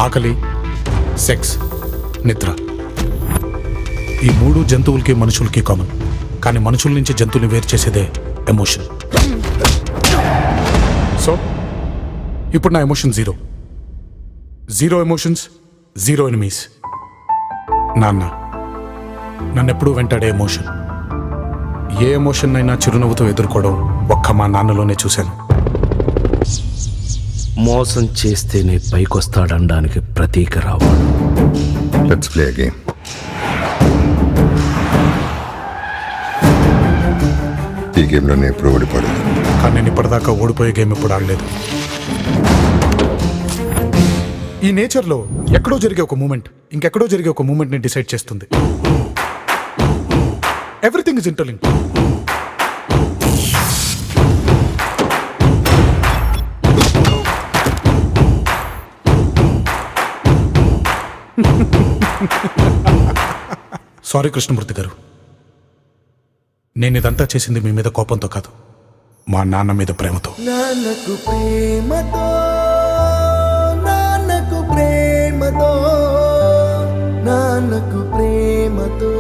ఆకలి, సెక్స్, నిద్ర. ఈ 3 జంతువులకి మనుషులకి కామన్. కానీ మనుషుల నుంచి జంతువుని వేరు చేసేదే ఎమోషన్. సో ఇప్పుడు నా emotion zero emotions, zero enemies. నాన్న నన్నెప్పుడూ వెంటాడే ఎమోషన్. ఏ ఎమోషన్ అయినా చిరునవ్వుతో ఎదుర్కోవడం ఒక్క మా నాన్నలోనే చూశాను. మోసం చేస్తేనే పైకొస్తాడనడానికి ప్రతీక రావాడు. Let's play a game. ఈ గేమ్లో నేను ఎప్పుడు ఓడిపోలేదు. కానీ నేను ఇప్పటిదాకా ఓడిపోయే గేమ్ ఎప్పుడు ఆడలేదు. ఈ నేచర్లో ఎక్కడో జరిగే ఒక మూమెంట్ ఇంకెక్కడో జరిగే ఒక మూమెంట్ని డిసైడ్ చేస్తుంది. Everything is interlinked. Sorry Krishnamurthy గారు, నేను ఇదంతా చేసింది మీ మీద కోపంతో కాదు, మా నాన్న మీద ప్రేమతో. నాన్నకు ప్రేమతో, నాన్నకు ప్రేమతో, నాన్నకు ప్రేమతో.